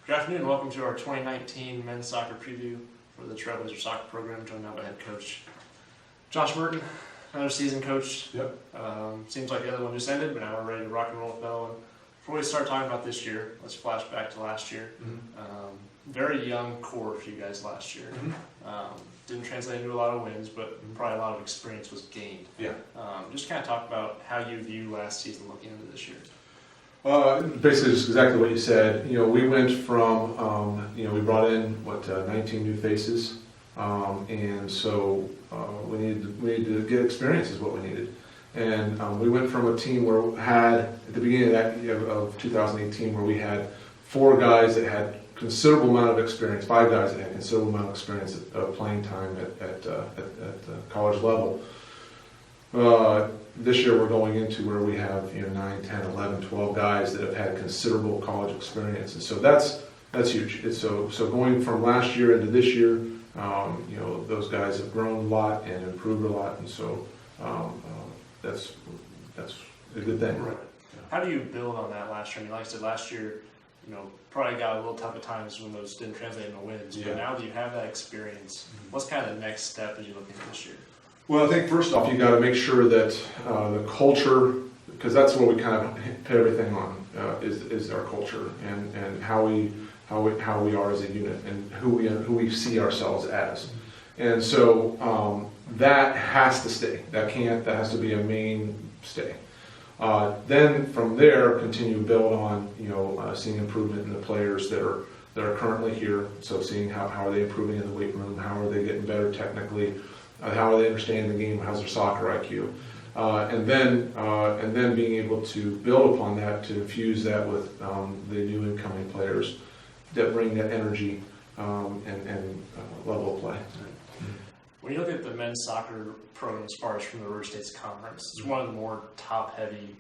Good afternoon, welcome to our 2019 men's soccer preview for the Trailblazer soccer program, joined now by head coach Josh Murton, another season coach. Yep. Seems like the other one just ended, but now we're ready to rock and roll with Bell. And before we start talking about this year, let's flash back to last year. Very young core for you guys last year. Didn't translate into a lot of wins, but probably a lot of experience was gained. Yeah. Just kind of talk about how you view last season looking into this year. Basically, just exactly what you said. We went from, we brought in 19 new faces, and so we needed to get experience is what we needed. And we went from a team where we had at the beginning of that year of 2018, where we had 4 guys that had considerable amount of experience, 5 guys that had considerable amount of experience of playing time at the college level. This year we're going into where we have 9, 10, 11, 12 guys that have had considerable college experience, and so that's huge. So going from last year into this year, those guys have grown a lot and improved a lot, and so that's a good thing. Right. How do you build on that last year? I mean, like I said, last year, probably got a little tough at times when those didn't translate into wins. Yeah. But now that you have that experience, what's kind of the next step as you look into this year? Well, I think first off, you got to make sure that the culture, because that's what we kind of put everything on, is our culture and how we are as a unit and who we see ourselves as, and so that has to stay. That has to be a mainstay. Then from there, continue to build on seeing improvement in the players that are currently here. So seeing how are they improving in the weight room, how are they getting better technically. How are they understanding the game? How's their soccer IQ? And then being able to build upon that to infuse that with the new incoming players that bring that energy and level of play. When you look at the men's soccer program as far as from the River States Conference, it's one of the more top-heavy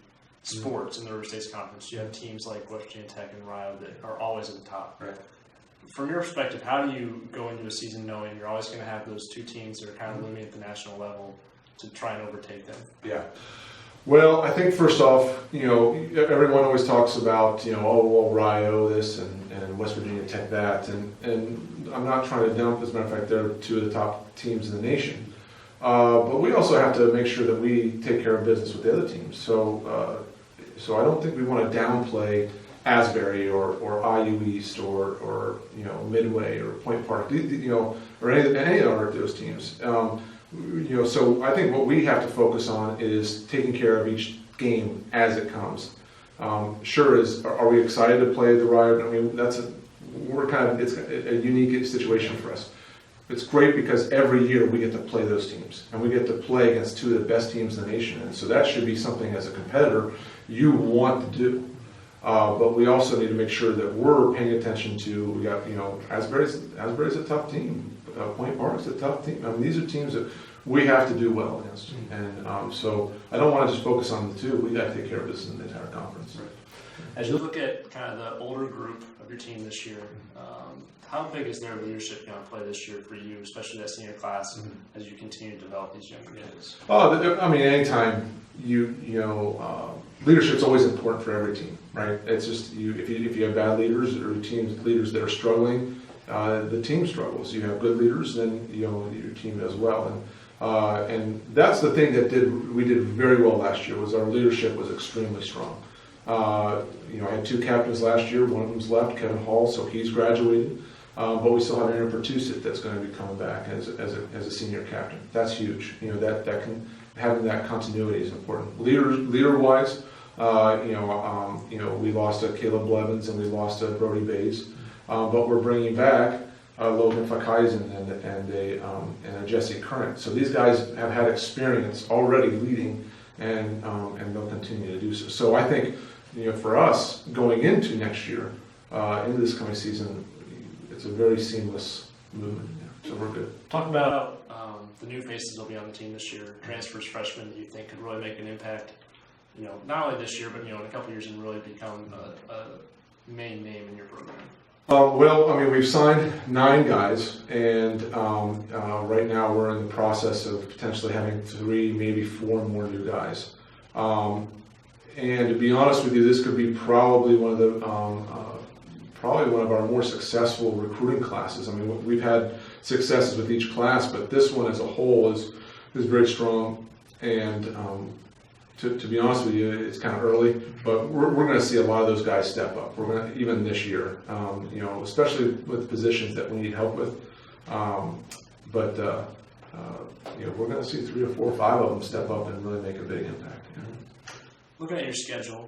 sports in the River States Conference. You have teams like West Virginia Tech and Rio that are always at the top. Right. From your perspective, how do you go into a season knowing you're always going to have those 2 teams that are kind of looming at the national level to try and overtake them? Yeah. Well, I think first off, everyone always talks about, Rio this and West Virginia Tech that, and I'm not trying to dump. As a matter of fact, they're 2 of the top teams in the nation. But we also have to make sure that we take care of business with the other teams. So I don't think we want to downplay Asbury or IU East or Midway or Point Park, or any of those teams. So I think what we have to focus on is taking care of each game as it comes. Are we excited to play the Riot? I mean, it's a unique situation for us. It's great because every year we get to play those teams, and we get to play against 2 of the best teams in the nation, and so that should be something as a competitor you want to do. But we also need to make sure that we're paying attention to, we got, Asbury's a tough team. Point Park's a tough team. I mean, these are teams that we have to do well against. And so I don't want to just focus on the 2. We got to take care of this in the entire conference. Right. As you look at kind of the older group of your team this year, how big is their leadership going to play this year for you, especially that senior class, as you continue to develop these younger kids? Anytime leadership's always important for every team, right? It's just if you have bad leaders or leaders that are struggling, the team struggles. You have good leaders, then your team does well. And that's the thing that we did very well last year, was our leadership was extremely strong. I had 2 captains last year. One of them's left, Kevin Hall, so he's graduated. But we still have Aaron Pertusit that's going to be coming back as a senior captain. That's huge. Having that continuity is important. Leader-wise, we lost Caleb Blevins and we lost Brody Bays, but we're bringing back Logan Fakaizen and a Jesse Current. So these guys have had experience already leading, and they'll continue to do so. So I think for us going into next year, into this coming season, it's a very seamless movement. So we're good. Talk about the new faces that will be on the team this year, transfers, freshmen that you think could really make an impact, not only this year, but in a couple of years and really become a main name in your program. We've signed 9 guys, and right now we're in the process of potentially having 3, maybe 4 more new guys. And to be honest with you, this could be probably one of the probably one of our more successful recruiting classes. I mean, we've had successes with each class, but this one as a whole is very strong. And to be honest with you, it's kind of early, but we're going to see a lot of those guys step up. We're going to, even this year, you know, especially with positions that we need help with. You know, we're going to see 3 or 4 or 5 of them step up and really make a big impact. You know? Looking at your schedule,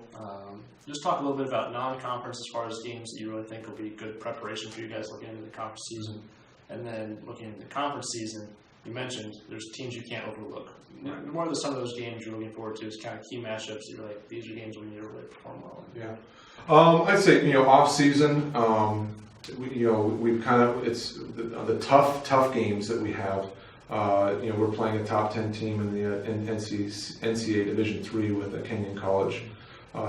just talk a little bit about non-conference as far as games that you really think will be good preparation for you guys looking into the conference season. And then looking into the conference season, you mentioned there's teams you can't overlook. Right. What are some of those games you're looking forward to as kind of key matchups that you're like, these are games we need to really perform well in? Yeah. I'd say, you know, off season, you know, we've kind of, it's the tough games that we have. You know, we're playing a top 10 team in the NCAA Division III with a Kenyon College.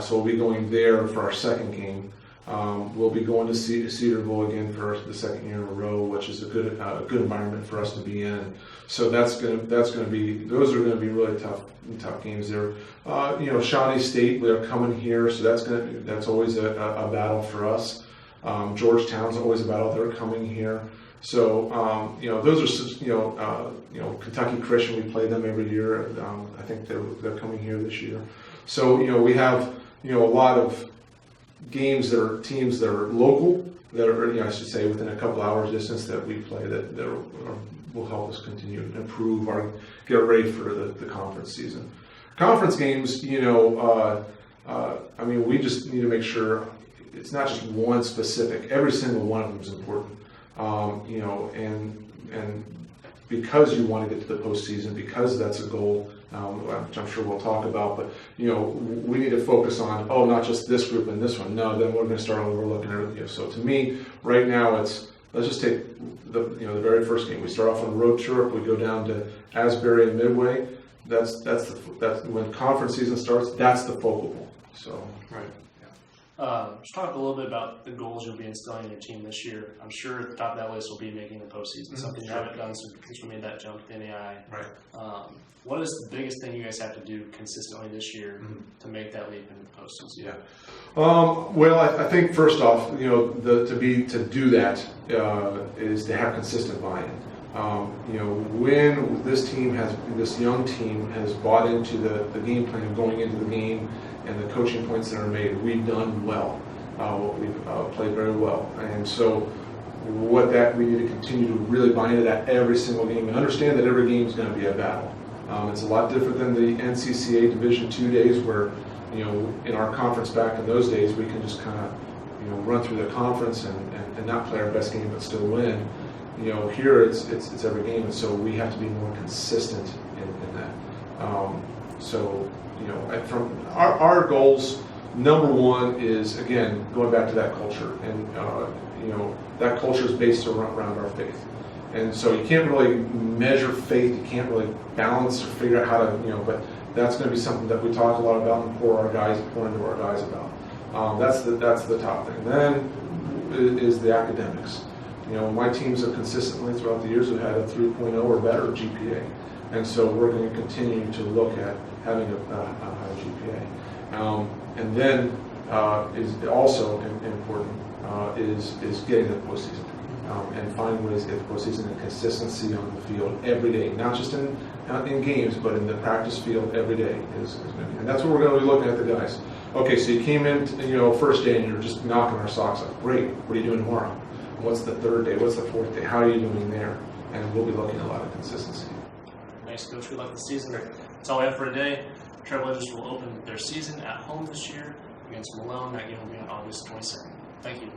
So we'll be going there for our second game. We'll be going to Cedarville again for the second year in a row, which is a good environment for us to be in. So those are going to be really tough games there. You know, Shawnee State, they're coming here, so that's always a battle for us. Georgetown's always a battle. They're coming here. So you know, those are, you know, Kentucky Christian, we play them every year. I think they're coming here this year. So, you know, we have, you know, a lot of games that are teams that are local, that are, you know, I should say within a couple hours distance that we play that will help us continue to improve or get ready for the conference season. Conference games, you know, I mean, we just need to make sure it's not just one specific. Every single one of them is important. You know, and because you want to get to the postseason, because that's a goal, which I'm sure we'll talk about, but, you know, we need to focus on, not just this group and this one. No, then we're going to start overlooking everything. You know, so to me, right now, let's just take the very first game. We start off on a road trip. We go down to Asbury and Midway. That's when conference season starts. That's the focal point. So right. Just talk a little bit about the goals you'll be instilling in your team this year. I'm sure at the top of that list will be making the postseason, something you haven't done since we made that jump to the NAI. Right. What is the biggest thing you guys have to do consistently this year to make that leap into the postseason? Yeah. Well, I think first off, you know, to do that is to have consistent buy-in. You know, when this young team has bought into the game plan of going into the game and the coaching points that are made, we've done well. We've played very well, and so we need to continue to really buy into that every single game and understand that every game is going to be a battle. It's a lot different than the NCCA Division II days where, you know, in our conference back in those days, we can just kind of, you know, run through the conference and not play our best game but still win. You know, here it's every game, and so we have to be more consistent in that. So, you know, from our goals, number one is, again, going back to that culture, and you know, that culture is based around our faith. And so you can't really measure faith, you can't really balance or figure out how to, you know, but that's going to be something that we talk a lot about and pour into our guys about. That's the top thing. Then is the academics. You know, my teams have consistently throughout the years have had a 3.0 or better GPA. And so we're going to continue to look at having a high GPA. And then is also important is getting to the postseason. And find ways to get the postseason and consistency on the field every day, not just in games, but in the practice field every day is going to be. And that's what we're going to be looking at the guys. Okay, so you came in, you know, first day and you're just knocking our socks off. Great. What are you doing tomorrow? What's the third day? What's the fourth day? How are you doing there? And we'll be looking at a lot of consistency. Thanks, Coach. Good luck this season. That's all we have for today. Trailblazers will open their season at home this year against Malone. That game will be on August 22nd. Thank you.